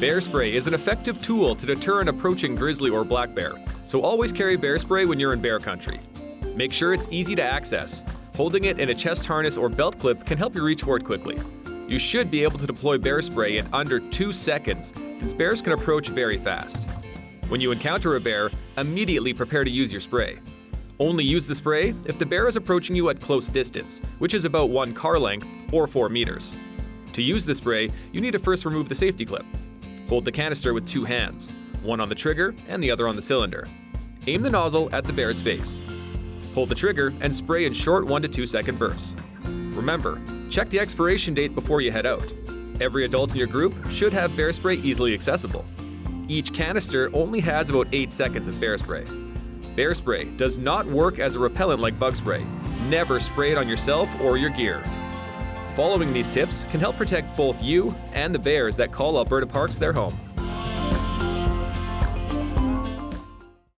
Bear spray is an effective tool to deter an approaching grizzly or black bear, so always carry bear spray when you're in bear country. Make sure it's easy to access. Holding it in a chest harness or belt clip can help you reach for it quickly. You should be able to deploy bear spray in under 2 seconds, since bears can approach very fast. When you encounter a bear, immediately prepare to use your spray. Only use the spray if the bear is approaching you at close distance, which is about 1 car length or 4 meters. To use the spray, you need to first remove the safety clip. Hold the canister with 2 hands, one on the trigger and the other on the cylinder. Aim the nozzle at the bear's face. Hold the trigger and spray in short 1 to 2 second bursts. Remember, check the expiration date before you head out. Every adult in your group should have bear spray easily accessible. Each canister only has about 8 seconds of bear spray. Bear spray does not work as a repellent like bug spray. Never spray it on yourself or your gear. Following these tips can help protect both you and the bears that call Alberta parks their home.